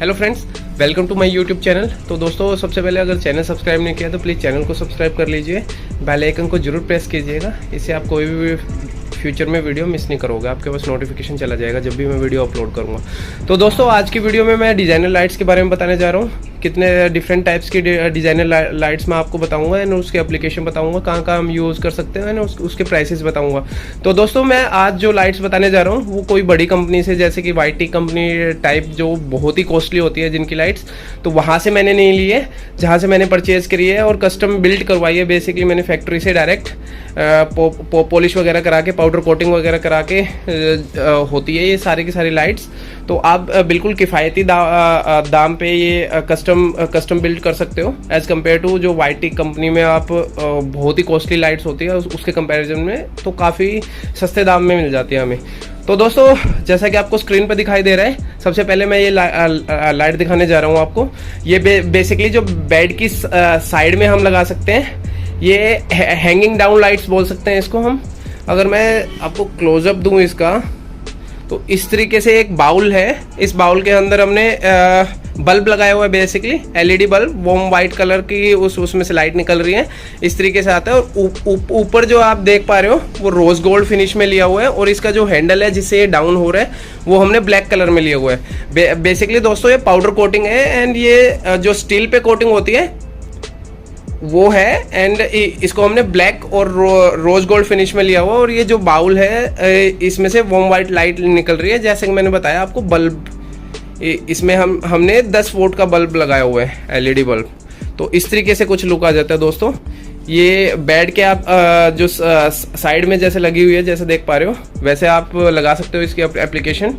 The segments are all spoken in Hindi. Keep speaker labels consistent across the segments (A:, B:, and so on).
A: Hello friends, welcome to my YouTube channel. तो दोस्तों, सबसे पहले अगर चैनल सब्सक्राइब नहीं किया तो प्लीज़ चैनल को सब्सक्राइब कर लीजिए, बेल आइकन को जरूर प्रेस कीजिएगा। इससे आप कोई भी फ्यूचर में वीडियो मिस नहीं करोगे, आपके पास नोटिफिकेशन चला जाएगा जब भी मैं वीडियो अपलोड करूँगा। तो दोस्तों, आज की वीडियो में मैं डिज़ाइनर लाइट्स के बारे में बताने जा रहा हूँ। कितने डिफरेंट टाइप्स की डिज़ाइनर लाइट्स मैं आपको बताऊंगा एंड उसके एप्लीकेशन बताऊंगा, कहाँ कहाँ हम यूज़ कर सकते हैं, उसके प्राइसेस बताऊंगा। तो दोस्तों, मैं आज जो लाइट्स बताने जा रहा हूँ वो कोई बड़ी कंपनी से, जैसे कि YT कंपनी टाइप, जो बहुत ही कॉस्टली होती है जिनकी लाइट्स, तो वहाँ से मैंने नहीं ली है। जहाँ से मैंने परचेज़ करी है और कस्टम बिल्ड करवाई है, बेसिकली मैंने फैक्ट्री से डायरेक्ट पॉलिश वगैरह करा के, पाउडर कोटिंग वगैरह करा के होती है ये सारी की सारी लाइट्स। तो आप बिल्कुल किफ़ायती दाम पे ये कस्टम बिल्ड कर सकते हो, एज़ कम्पेयर टू जो YT कंपनी में आप बहुत ही कॉस्टली लाइट्स होती है उसके कंपैरिजन में तो काफ़ी सस्ते दाम में मिल जाती है हमें। तो दोस्तों, जैसा कि आपको स्क्रीन पर दिखाई दे रहा है, सबसे पहले मैं ये लाइट दिखाने जा रहा हूँ आपको। ये बेसिकली जो बेड की साइड में हम लगा सकते हैं, ये हैंगिंग डाउन लाइट्स बोल सकते हैं इसको हम। अगर मैं आपको क्लोजअप दूँ इसका, तो इस तरीके से एक बाउल है। इस बाउल के अंदर हमने बल्ब लगाया हुआ है, basically LED bulb, warm white colour की उसमें से लाइट निकल रही है, इस तरीके से आता है। और ऊपर जो आप देख पा रहे हो वो रोज गोल्ड फिनिश में लिया हुआ है, और इसका जो हैंडल है जिससे ये डाउन हो रहा है वो हमने ब्लैक कलर में लिया हुआ है। बेसिकली दोस्तों, ये पाउडर कोटिंग है एंड ये जो स्टील पे कोटिंग होती है वो है, एंड इसको हमने ब्लैक और रोज गोल्ड फिनिश में लिया हुआ। और ये जो बाउल है इसमें से वॉर्म वाइट लाइट निकल रही है, जैसे कि मैंने बताया आपको। बल्ब इसमें हमने 10 वोल्ट का बल्ब लगाया हुआ है, LED बल्ब। तो इस तरीके से कुछ लुक आ जाता है दोस्तों। ये बेड के आप जो साइड में जैसे लगी हुई है, जैसे देख पा रहे हो, वैसे आप लगा सकते हो इसकी एप्लीकेशन।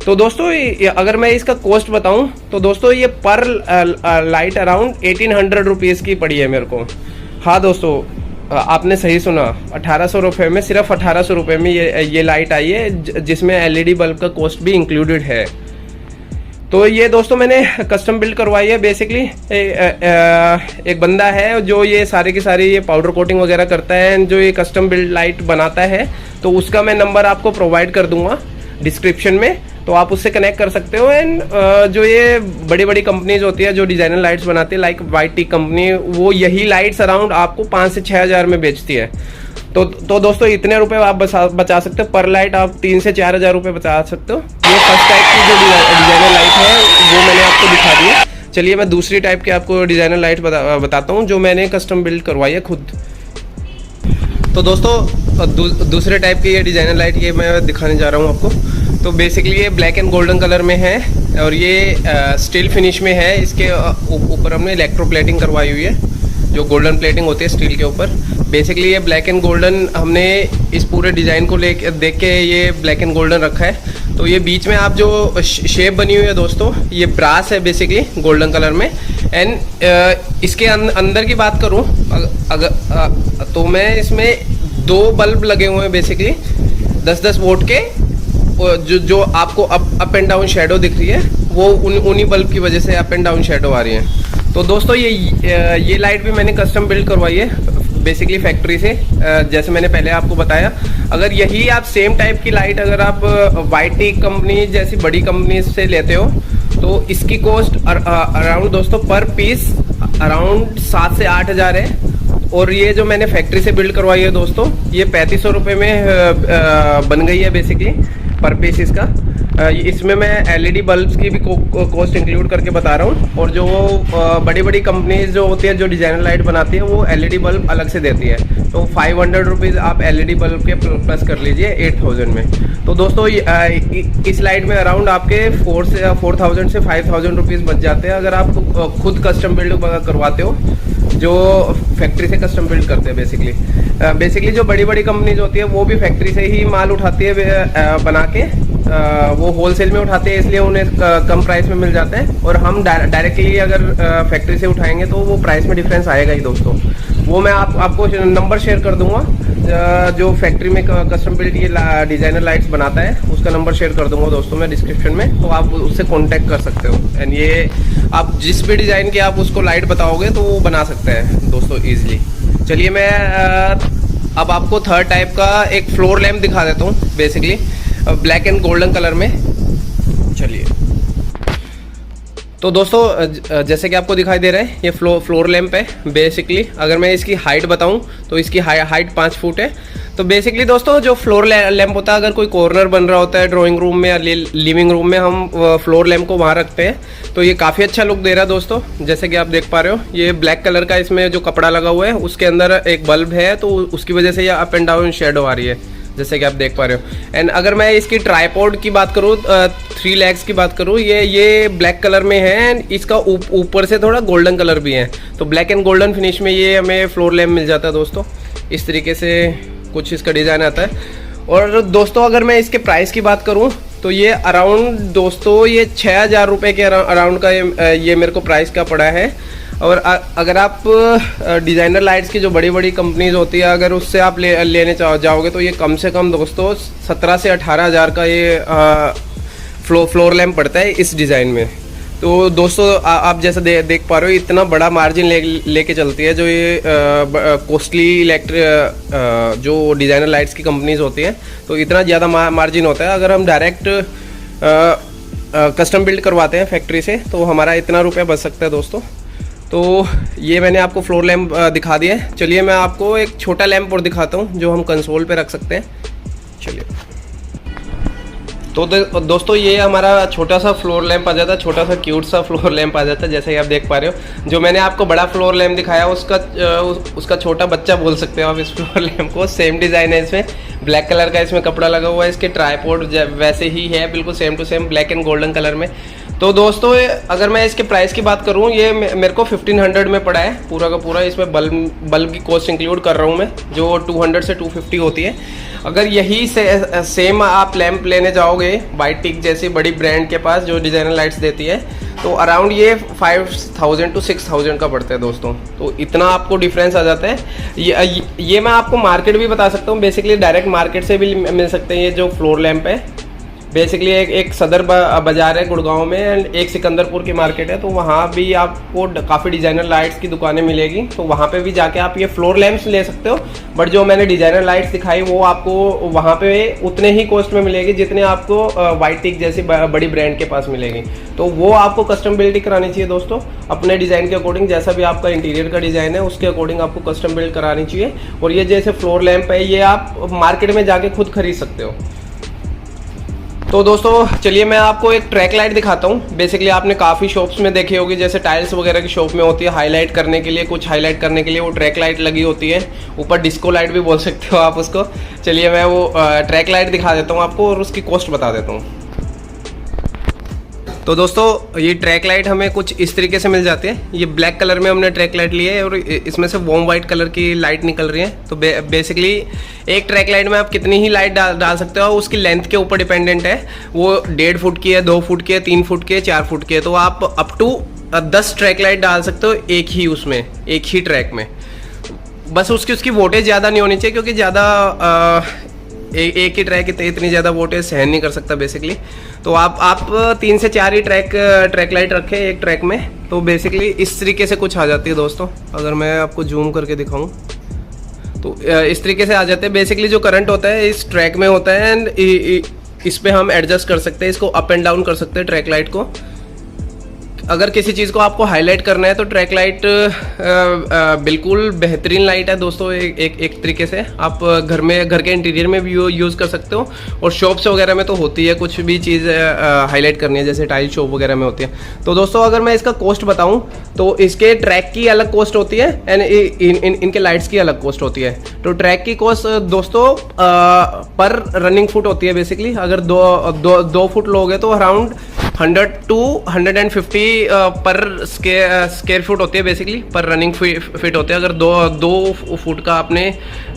A: तो दोस्तों, अगर मैं इसका कॉस्ट बताऊं तो दोस्तों, ये पर लाइट अराउंड 1800 रुपीज़ की पड़ी है मेरे को। हाँ दोस्तों, आपने सही सुना, 1800 रुपये में, सिर्फ 1800 रुपये में ये लाइट आई है, जिसमें LED बल्ब का कॉस्ट भी इंक्लूडेड है। तो ये दोस्तों मैंने कस्टम बिल्ड करवाई है। बेसिकली एक बंदा है जो ये सारी की सारी ये पाउडर कोटिंग वगैरह करता है, जो ये कस्टम बिल्ड लाइट बनाता है। तो उसका मैं नंबर आपको प्रोवाइड कर दूंगा डिस्क्रिप्शन में, तो आप उससे कनेक्ट कर सकते हो। एंड जो ये बड़ी बड़ी कंपनीज होती है जो डिज़ाइनर लाइट्स बनाती है, लाइक YT कंपनी, वो यही लाइट्स अराउंड आपको 5 से 6 हज़ार में बेचती है। तो दोस्तों, इतने रुपए आप बचा सकते हो पर लाइट। आप 3 से 4 हज़ार रुपये बचा सकते हो। ये फर्स्ट टाइप की जो डिज़ाइनर लाइट है वो मैंने आपको दिखा दी है। चलिए मैं दूसरी टाइप की आपको डिज़ाइनर लाइट बताता हूँ, जो मैंने कस्टम बिल्ड करवाई है खुद। तो दोस्तों, दूसरे टाइप की ये डिज़ाइनर लाइट ये मैं दिखाने जा रहा हूँ आपको। तो बेसिकली ये ब्लैक एंड गोल्डन कलर में है, और ये स्टील फिनिश में है। इसके ऊपर हमने इलेक्ट्रो प्लेटिंग करवाई हुई है, जो गोल्डन प्लेटिंग होती है स्टील के ऊपर। बेसिकली ये ब्लैक एंड गोल्डन हमने इस पूरे डिज़ाइन को देख के ये ब्लैक एंड गोल्डन रखा है। तो ये बीच में आप जो शेप बनी हुई है दोस्तों, ये ब्रास है बेसिकली गोल्डन कलर में। एंड इसके अंदर की बात करूं अगर तो मैं इसमें 2 बल्ब लगे हुए हैं, बेसिकली 10-10 वोल्ट के। जो आपको अप एंड डाउन शेडो दिख रही है वो उन्हीं बल्ब की वजह से अप एंड डाउन शेडो आ रही है। तो दोस्तों, ये लाइट भी मैंने कस्टम बिल्ड करवाई है बेसिकली फैक्ट्री से, जैसे मैंने पहले आपको बताया। अगर यही आप सेम टाइप की लाइट अगर आप YT कंपनी जैसी बड़ी कंपनी से लेते हो तो इसकी कॉस्ट अराउंड दोस्तों पर पीस अराउंड 7 से 8 हज़ार है। और ये जो मैंने फैक्ट्री से बिल्ड करवाई है दोस्तों, ये 3500 रुपये में बन गई है बेसिकली पर पीस इसका। इसमें मैं LED बल्ब्स की भी कॉस्ट इंक्लूड करके बता रहा हूँ। और जो बड़ी बड़ी कंपनीज जो होती है जो डिज़ाइनर लाइट बनाती है, वो LED बल्ब अलग से देती है। तो 500 रुपीज़ आप LED बल्ब के प्लस कर लीजिए 8000 में। तो दोस्तों, इस लाइट में अराउंड आपके 4000 से 5000 रुपीज़ बच जाते हैं, अगर आप खुद कस्टम बिल्ड करवाते हो, जो फैक्ट्री से कस्टम बिल्ड करते हैं। बेसिकली जो बड़ी बड़ी कंपनीज होती है वो भी फैक्ट्री से ही माल उठाती है बना के, वो होलसेल में उठाते हैं, इसलिए उन्हें कम प्राइस में मिल जाते हैं। और हम डायरेक्टली अगर फैक्ट्री से उठाएंगे तो वो प्राइस में डिफरेंस आएगा ही दोस्तों। वो मैं आपको नंबर शेयर कर दूंगा, जो फैक्ट्री में कस्टम बिल्ड ये डिज़ाइनर लाइट्स बनाता है, उसका नंबर शेयर कर दूंगा दोस्तों मैं डिस्क्रिप्शन में, तो आप उससे कॉन्टैक्ट कर सकते हो। एंड ये आप जिस भी डिज़ाइन की आप उसको लाइट बताओगे तो वो बना सकते हैं दोस्तों ईजिली। चलिए मैं अब आपको थर्ड टाइप का एक फ्लोर लैम्प दिखा देता हूँ, basically black and golden colour में। चलिए तो दोस्तों जैसे कि आपको दिखाई दे रहा है ये फ्लोर लैंप है बेसिकली। अगर मैं इसकी हाइट बताऊं तो इसकी हाइट 5 फुट है। तो बेसिकली दोस्तों जो फ्लोर लैंप होता है, अगर कोई कॉर्नर बन रहा होता है ड्राइंग रूम में या लिविंग रूम में, हम फ्लोर लैंप को वहाँ रखते हैं तो ये काफ़ी अच्छा लुक दे रहा है दोस्तों। जैसे कि आप देख पा रहे हो ये ब्लैक कलर का इसमें जो कपड़ा लगा हुआ है उसके अंदर एक बल्ब है, तो उसकी वजह से ये अप एंड डाउन शेडो आ रही है जैसे कि आप देख पा रहे हो। एंड अगर मैं इसकी ट्राइपॉड की बात करूँ, 3 legs की बात करूँ, ये ब्लैक कलर में है एंड इसका ऊपर से थोड़ा गोल्डन कलर भी है। तो ब्लैक एंड गोल्डन फिनिश में ये हमें फ्लोर लैम्प मिल जाता है दोस्तों। इस तरीके से कुछ इसका डिज़ाइन आता है। और दोस्तों अगर मैं इसके प्राइस की बात करूँ तो ये अराउंड दोस्तों ये 6,000 रुपये के अराउंड का ये मेरे को प्राइस का पड़ा है। और अगर आप डिज़ाइनर लाइट्स की जो बड़ी बड़ी कंपनीज होती है अगर उससे आप लेने जाओगे तो ये कम से कम दोस्तों 17 से 18,000 का ये फ्लोर लैम्प पड़ता है इस डिज़ाइन में। तो दोस्तों आप जैसा देख पा रहे हो इतना बड़ा मार्जिन लेके चलती है जो ये कॉस्टली जो डिज़ाइनर लाइट्स की कंपनीज होती हैं। तो इतना ज़्यादा मार्जिन होता है। अगर हम डायरेक्ट कस्टम बिल्ड करवाते हैं फैक्ट्री से तो हमारा इतना रुपया बच सकता है दोस्तों। तो ये मैंने आपको फ्लोर लैम्प दिखा दिया है। चलिए मैं आपको एक छोटा लैम्प और दिखाता हूँ जो हम कंसोल पे रख सकते हैं। चलिए तो दोस्तों ये हमारा छोटा सा फ्लोर लैंप आ जाता है, छोटा सा क्यूट सा फ्लोर लैंप आ जाता है जैसे कि आप देख पा रहे हो। जो मैंने आपको बड़ा फ्लोर लैंप दिखाया उसका छोटा बच्चा बोल सकते हो आप इस फ्लोर लैंप को। सेम डिज़ाइन है इसमें, ब्लैक कलर का इसमें कपड़ा लगा हुआ है। इसके ट्राइपॉड वैसे ही है बिल्कुल same to same black and golden colour में। तो दोस्तों अगर मैं इसके प्राइस की बात करूँ ये मेरे को 1500 में पड़ा है पूरा का पूरा। इसमें बल्ब की कॉस्ट इंक्लूड कर रहा हूँ मैं जो 200 से 250 होती है। अगर यही सेम आप लैंप लेने जाओगे वाइट टिक जैसी बड़ी ब्रांड के पास जो डिज़ाइनर लाइट्स देती है तो अराउंड ये 5000 to 6000 का पड़ता है दोस्तों। तो इतना आपको डिफरेंस आ जाता है। ये मैं आपको मार्केट भी बता सकता हूँ, बेसिकली डायरेक्ट मार्केट से भी मिल सकते हैं ये जो फ्लोर लैंप है। बेसिकली एक सदर बाजार है गुड़गांव में एंड एक सिकंदरपुर की मार्केट है। तो वहाँ भी आपको काफ़ी डिज़ाइनर लाइट्स की दुकानें मिलेगी। तो वहाँ पे भी जाके आप ये फ्लोर लैंप्स ले सकते हो। बट जो मैंने डिज़ाइनर लाइट्स दिखाई वो आपको वहाँ पे उतने ही कॉस्ट में मिलेगी जितने आपको वाइट टिक जैसी बड़ी ब्रांड के पास मिलेगी। तो वो आपको कस्टम बिल्ड ही करानी चाहिए दोस्तों अपने डिज़ाइन के अकॉर्डिंग। जैसा भी आपका इंटीरियर का डिज़ाइन है उसके अकॉर्डिंग आपको कस्टम बिल्ड करानी चाहिए। और ये जैसे फ्लोर लैंप है ये आप मार्केट में जाके खुद खरीद सकते हो। तो दोस्तों चलिए मैं आपको एक ट्रैक लाइट दिखाता हूँ। बेसिकली आपने काफ़ी शॉप्स में देखी होगी जैसे टाइल्स वगैरह की शॉप में होती है, हाईलाइट करने के लिए कुछ हाईलाइट करने के लिए वो ट्रैक लाइट लगी होती है। ऊपर डिस्को लाइट भी बोल सकते हो आप उसको। चलिए मैं वो ट्रैक लाइट दिखा देता हूँ आपको और उसकी कॉस्ट बता देता हूँ। तो दोस्तों ये ट्रैक लाइट हमें कुछ इस तरीके से मिल जाती है। ये ब्लैक कलर में हमने ट्रैक लाइट ली है और इसमें से वॉर्म वाइट कलर की लाइट निकल रही है। तो बेसिकली एक ट्रैक लाइट में आप कितनी ही लाइट डाल सकते हो, उसकी लेंथ के ऊपर डिपेंडेंट है। वो 1.5 फुट की है, 2 फुट की है, 3 फुट की है, 4 फुट की है। तो आप अप टू 10 ट्रैक लाइट डाल सकते हो एक ही ट्रैक में। बस उसकी वोल्टेज ज़्यादा नहीं होनी चाहिए क्योंकि ज़्यादा एक ही ट्रैक इतनी ज़्यादा वोल्टेज सहन नहीं कर सकता बेसिकली। तो आप 3 से 4 ही ट्रैक लाइट रखें एक ट्रैक में। तो बेसिकली इस तरीके से कुछ आ जाती है दोस्तों। अगर मैं आपको जूम करके दिखाऊं तो इस तरीके से आ जाते हैं। बेसिकली जो करंट होता है इस ट्रैक में होता है एंड इस पे हम एडजस्ट कर सकते हैं, इसको अप एंड डाउन कर सकते हैं ट्रैक लाइट को। अगर किसी चीज़ को आपको हाईलाइट करना है तो ट्रैक लाइट बिल्कुल बेहतरीन लाइट है दोस्तों। एक तरीके से आप घर के इंटीरियर में भी यूज़ कर सकते हो और शॉप्स वगैरह में तो होती है, कुछ भी चीज़ हाईलाइट करनी है जैसे टाइल शॉप वगैरह में होती है। तो दोस्तों अगर मैं इसका कॉस्ट बताऊं तो इसके ट्रैक की अलग कॉस्ट होती है एंड इनके लाइट्स की अलग कॉस्ट होती है। तो ट्रैक की कॉस्ट दोस्तों पर रनिंग फुट होती है बेसिकली। अगर 2 फुट लोगे तो अराउंड 100 to 150 पर स्क्वायर फुट होती है बेसिकली, पर रनिंग फिट होते हैं। अगर 2 फुट का आपने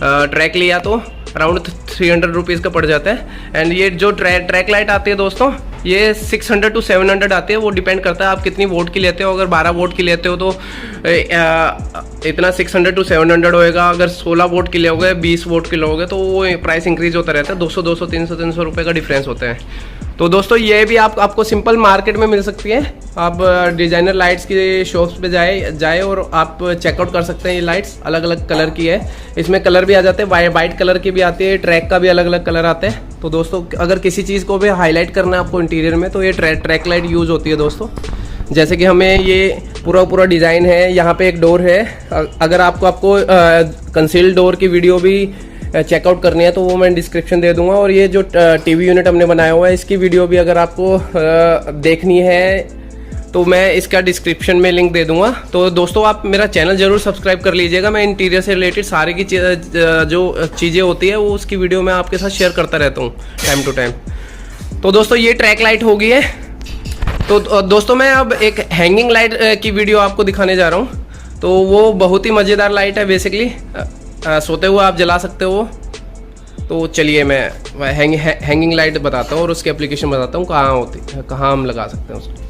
A: ट्रैक लिया तो अराउंड 300 रुपीज़ का पड़ जाता है। एंड ये जो ट्रैक लाइट आती है दोस्तों ये 600 to 700 आती है। वो डिपेंड करता है आप कितनी वोट की लेते हो। अगर 12 वोट की लेते हो तो इतना 600 to 700 होएगा। अगर 16 वोट की लोगे, 20 वोट की लोगे तो वो प्राइस इंक्रीज होता रहता है। 200 300 रुपये का डिफरेंस होता है। तो दोस्तों ये भी आपको सिंपल मार्केट में मिल सकती है। आप डिज़ाइनर लाइट्स की शॉप्स पे जाए और आप चेकआउट कर सकते हैं। ये लाइट्स अलग अलग कलर की है, इसमें कलर भी आ जाते हैं, वाइट कलर की भी आती है, ट्रैक का भी अलग अलग कलर आते हैं। तो दोस्तों अगर किसी चीज़ को भी हाईलाइट करना है आपको इंटीरियर में तो ये ट्रैक लाइट यूज़ होती है दोस्तों। जैसे कि हमें ये पूरा डिज़ाइन है, यहाँ पे एक डोर है। अगर आपको कंसील्ड डोर की वीडियो भी चेकआउट करनी है तो वो मैं डिस्क्रिप्शन दे दूंगा। और ये जो टीवी यूनिट हमने बनाया हुआ है इसकी वीडियो भी अगर आपको देखनी है तो मैं इसका डिस्क्रिप्शन में लिंक दे दूंगा। तो दोस्तों आप मेरा चैनल जरूर सब्सक्राइब कर लीजिएगा। मैं इंटीरियर से रिलेटेड सारी की जो चीज़ें होती है वो उसकी वीडियो मैं आपके साथ शेयर करता रहता हूँ टाइम टू टाइम। तो दोस्तों ये ट्रैक लाइट हो गई है। तो दोस्तों मैं अब एक हैंगिंग लाइट की वीडियो आपको दिखाने जा रहा हूँ। तो वो बहुत ही मज़ेदार लाइट है, बेसिकली सोते हुए आप जला सकते हो। तो चलिए मैं हैंगिंग लाइट बताता हूँ और उसकी एप्लीकेशन बताता हूँ कहाँ होती है, कहाँ हम लगा सकते हैं उसको।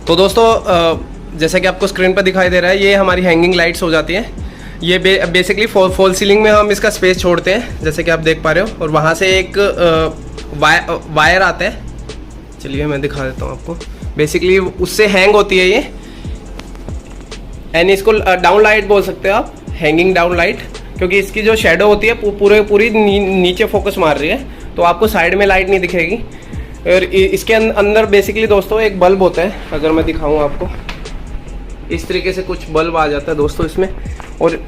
A: तो दोस्तों जैसा कि आपको स्क्रीन पर दिखाई दे रहा है ये हमारी हैंगिंग लाइट्स हो जाती हैं। ये बेसिकली फॉल सीलिंग में हम इसका स्पेस छोड़ते हैं जैसे कि आप देख पा रहे हो, और वहाँ से एक वायर आता है। चलिए मैं दिखा देता हूँ आपको। बेसिकली उससे हैंग होती है ये, एंड इसको डाउन लाइट बोल सकते हो आप, हैंगिंग डाउन लाइट, क्योंकि इसकी जो शेडो होती है पूरी नीचे फोकस मार रही है, तो आपको साइड में लाइट नहीं दिखेगी। और इसके अंदर बेसिकली दोस्तों एक बल्ब होता है। अगर मैं दिखाऊं आपको, इस तरीके से कुछ बल्ब आ जाता है दोस्तों इसमें, और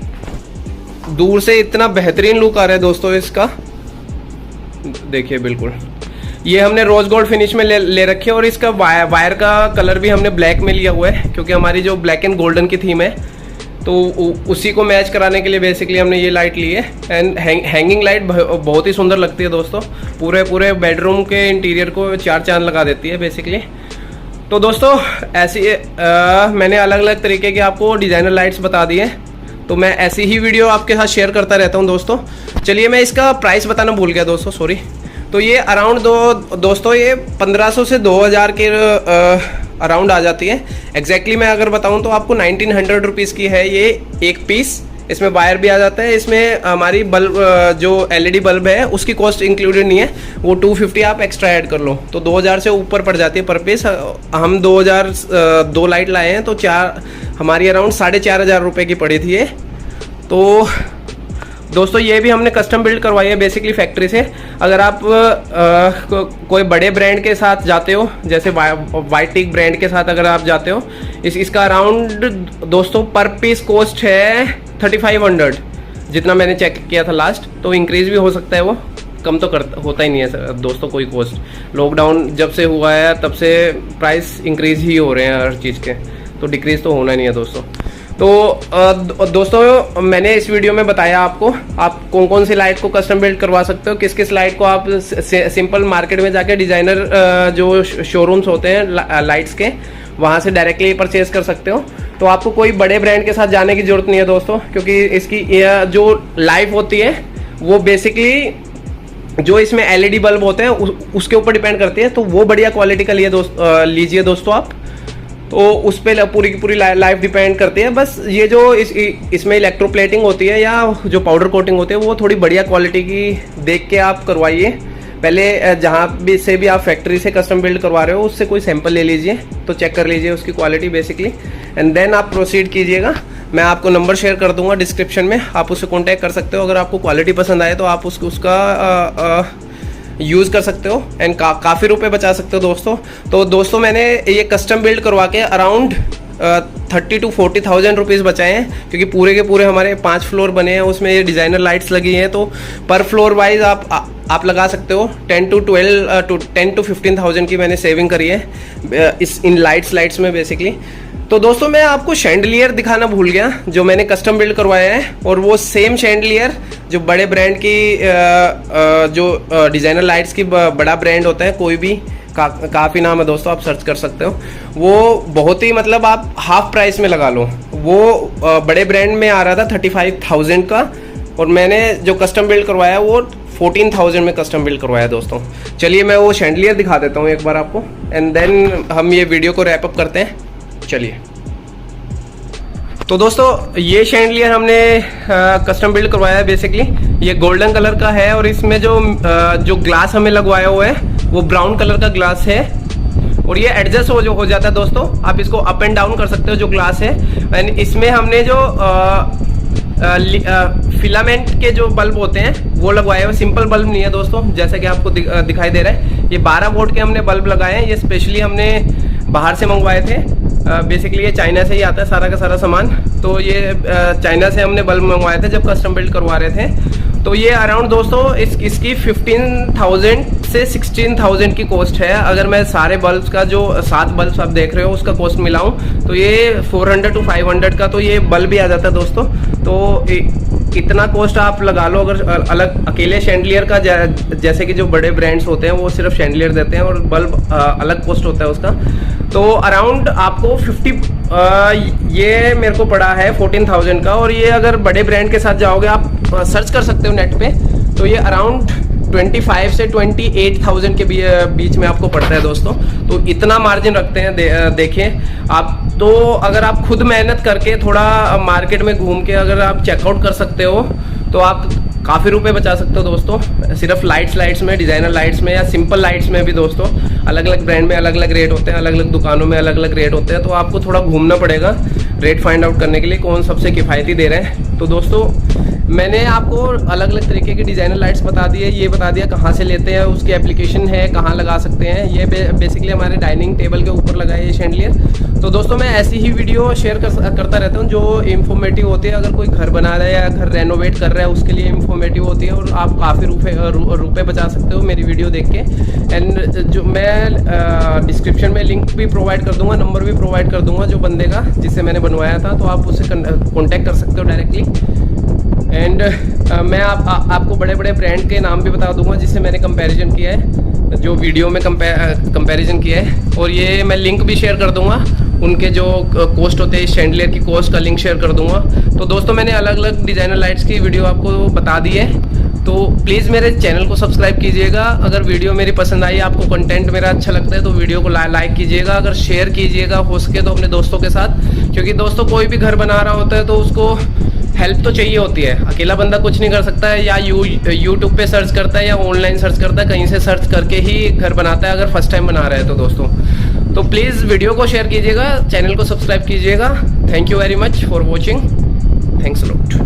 A: दूर से इतना बेहतरीन लुक आ रहा है दोस्तों इसका, देखिए बिल्कुल। ये हमने रोज गोल्ड फिनिश में ले रखी है, और इसका वायर का कलर भी हमने ब्लैक में लिया हुआ है, क्योंकि हमारी जो ब्लैक एंड गोल्डन की थीम है तो उसी को मैच कराने के लिए बेसिकली हमने ये लाइट ली है। एंड हैंगिंग लाइट बहुत ही सुंदर लगती है दोस्तों, पूरे बेडरूम के इंटीरियर को चार चांद लगा देती है बेसिकली। तो दोस्तों ऐसी मैंने अलग अलग तरीके की आपको डिज़ाइनर लाइट्स बता दी है, तो मैं ऐसी ही वीडियो आपके साथ शेयर करता रहता हूँ दोस्तों। चलिए मैं इसका प्राइस बताना भूल गया दोस्तों, सॉरी। तो ये अराउंड दोस्तों ये 1500 से 2000 के अराउंड आ जाती है। एग्जैक्टली मैं अगर बताऊं तो आपको 1900 रुपीज़ की है ये एक पीस। इसमें वायर भी आ जाता है। इसमें हमारी बल्ब जो एलईडी बल्ब है उसकी कॉस्ट इंक्लूडेड नहीं है, वो 250 आप एक्स्ट्रा ऐड कर लो तो 2000 से ऊपर पड़ जाती है पर पीस। हम 2000 दो लाइट लाए हैं तो हमारी अराउंड 4500 रुपये की पड़ी थी ये। तो दोस्तों ये भी हमने कस्टम बिल्ड करवाई है बेसिकली फैक्ट्री से। अगर आप कोई बड़े ब्रांड के साथ जाते हो, जैसे वाइट टिक ब्रांड के साथ अगर आप जाते हो, इसका अराउंड दोस्तों पर पीस कॉस्ट है 3500, जितना मैंने चेक किया था लास्ट। तो इंक्रीज भी हो सकता है, वो कम तो होता ही नहीं है दोस्तों कोई कॉस्ट। लॉकडाउन जब से हुआ है तब से प्राइस इंक्रीज ही हो रहे हैं हर चीज़ के, तो डिक्रीज तो होना नहीं है दोस्तों। तो दोस्तों मैंने इस वीडियो में बताया आपको आप कौन कौन सी लाइट को कस्टम बिल्ड करवा सकते हो, किस किस लाइट को आप सिंपल मार्केट में जाके डिज़ाइनर जो शोरूम्स होते हैं लाइट्स के, वहाँ से डायरेक्टली परचेज कर सकते हो। तो आपको कोई बड़े ब्रांड के साथ जाने की जरूरत नहीं है दोस्तों, क्योंकि इसकी जो लाइफ होती है वो बेसिकली जो इसमें एलईडी बल्ब होते हैं उसके ऊपर डिपेंड करती है। तो वो बढ़िया क्वालिटी का लीजिए दोस्तों आप, तो उस पर पूरी की पूरी लाइफ डिपेंड करती है। बस ये जो इसमें इलेक्ट्रोप्लेटिंग होती है या जो पाउडर कोटिंग होती है वो थोड़ी बढ़िया क्वालिटी की देख के आप करवाइए। पहले जहाँ भी से भी आप फैक्ट्री से कस्टम बिल्ड करवा रहे हो उससे कोई सैंपल ले लीजिए, तो चेक कर लीजिए उसकी क्वालिटी बेसिकली, एंड देन आप प्रोसीड कीजिएगा। मैं आपको नंबर शेयर कर दूंगा डिस्क्रिप्शन में, आप उससे कॉन्टैक्ट कर सकते हो। अगर आपको क्वालिटी पसंद आए तो आप उसका यूज़ कर सकते हो एंड काफ़ी रुपए बचा सकते हो दोस्तों। तो दोस्तों मैंने ये कस्टम बिल्ड करवा के अराउंड 30 to 40,000 रुपीज़ बचाए हैं, क्योंकि पूरे के पूरे हमारे 5 फ्लोर बने हैं, उसमें ये डिज़ाइनर लाइट्स लगी हैं। तो पर फ्लोर वाइज आप लगा सकते हो 10 to 15,000 की मैंने सेविंग करी है इन लाइट्स में बेसिकली। तो दोस्तों मैं आपको शैंडलियर दिखाना भूल गया जो मैंने कस्टम बिल्ड करवाया है, और वो सेम शैंडलियर जो बड़े ब्रांड की जो डिज़ाइनर लाइट्स की बड़ा ब्रांड होता है कोई भी, काफ़ी नाम है दोस्तों, आप सर्च कर सकते हो। वो बहुत ही मतलब आप हाफ प्राइस में लगा लो। वो बड़े ब्रांड में आ रहा था 35,000 का, और मैंने जो कस्टम बिल्ड करवाया वो 14,000 में कस्टम बिल्ड करवाया दोस्तों। चलिए मैं वो शैंडलियर दिखा देता हूँ एक बार आपको, एंड देन हम ये वीडियो को रैप अप करते हैं। चलिए तो दोस्तों ये शैंडलियर हमने कस्टम बिल्ड करवाया है बेसिकली। ये गोल्डन कलर का है, और इसमें जो ग्लास हमें लगवाया हुआ है वो ब्राउन कलर का ग्लास है, और ये एडजस्ट हो जाता है दोस्तों। आप इसको अप एंड डाउन कर सकते हो जो ग्लास है। एंड इसमें हमने जो फिलामेंट के जो बल्ब होते हैं वो लगवाए हुए, सिंपल बल्ब नहीं है दोस्तों, जैसा कि आपको दिखाई दे रहा है। ये 12 वोल्ट के हमने बल्ब लगाए हैं। ये स्पेशली हमने बाहर से मंगवाए थे। बेसिकली ये चाइना से ही आता है सारा का सारा सामान। तो ये चाइना से हमने बल्ब मंगवाए थे जब कस्टम बिल्ड करवा रहे थे। तो ये अराउंड दोस्तों इसकी 15,000 से 16,000 की कॉस्ट है। अगर मैं सारे बल्ब्स का जो 7 बल्ब्स आप देख रहे हो उसका कॉस्ट मिलाऊं तो ये 400 to 500 का तो ये बल्ब ही आ जाता है दोस्तों। तो इतना कॉस्ट आप लगा लो। अगर अलग अकेले शैंडलियर का जैसे कि जो बड़े ब्रांड्स होते हैं वो सिर्फ शैंडलियर देते हैं और बल्ब अलग कॉस्ट होता है उसका। तो अराउंड आपको 50 ये मेरे को पड़ा है 14,000 का। और ये अगर बड़े ब्रांड के साथ जाओगे आप सर्च कर सकते हो नेट पे, तो ये अराउंड 25 से 28,000 के बीच में आपको पड़ता है दोस्तों। तो इतना मार्जिन रखते हैं। देखिए आप तो अगर आप खुद मेहनत करके थोड़ा मार्केट में घूम के अगर आप चेकआउट कर सकते हो तो आप काफ़ी रुपए बचा सकते हो दोस्तों। सिर्फ लाइट्स में, डिज़ाइनर लाइट्स में या सिंपल लाइट्स में भी दोस्तों अलग अलग ब्रांड में अलग अलग रेट होते हैं, अलग अलग दुकानों में अलग अलग रेट होते हैं। तो आपको थोड़ा घूमना पड़ेगा रेट फाइंड आउट करने के लिए कौन सबसे किफ़ायती दे रहे हैं। तो दोस्तों मैंने आपको अलग अलग तरीके की डिज़ाइनर लाइट्स बता दी है, ये बता दिया कहाँ से लेते हैं, उसकी एप्लीकेशन है, कहाँ लगा सकते हैं। ये बेसिकली हमारे डाइनिंग टेबल के ऊपर लगा है ये शैंडलियर। तो दोस्तों मैं ऐसी ही वीडियो शेयर करता रहता हूँ जो इन्फॉर्मेटिव होती है। अगर कोई घर बना रहा है या घर रेनोवेट कर रहा है उसके लिए इन्फॉर्मेटिव होती है और आप काफ़ी रुपए बचा सकते हो मेरी वीडियो देख के। एंड जो मैं डिस्क्रिप्शन में लिंक भी प्रोवाइड कर दूंगा, नंबर भी प्रोवाइड कर दूंगा जो बंदे का जिससे मैंने बनवाया था, तो आप उससे कॉन्टैक्ट कर सकते हो डायरेक्टली। एंड मैं आपको बड़े बड़े ब्रांड के नाम भी बता दूंगा जिससे मैंने कंपैरिजन किया है, जो वीडियो में कंपैरिजन किया है। और ये मैं लिंक भी शेयर कर दूंगा, उनके जो कॉस्ट होते हैं शैंडलियर की कॉस्ट का लिंक शेयर कर दूंगा। तो दोस्तों मैंने अलग अलग डिज़ाइनर लाइट्स की वीडियो आपको बता दी है। तो प्लीज़ मेरे चैनल को सब्सक्राइब कीजिएगा। अगर वीडियो मेरी पसंद आई, आपको कंटेंट मेरा अच्छा लगता है तो वीडियो को लाइक कीजिएगा। अगर शेयर कीजिएगा हो सके तो अपने दोस्तों के साथ, क्योंकि दोस्तों कोई भी घर बना रहा होता है तो उसको हेल्प तो चाहिए होती है। अकेला बंदा कुछ नहीं कर सकता है, या यूट्यूब पे सर्च करता है या ऑनलाइन सर्च करता है, कहीं से सर्च करके ही घर बनाता है अगर फर्स्ट टाइम बना रहा है तो दोस्तों। तो प्लीज़ वीडियो को शेयर कीजिएगा, चैनल को सब्सक्राइब कीजिएगा। Thank you very much for watching. Thanks a lot.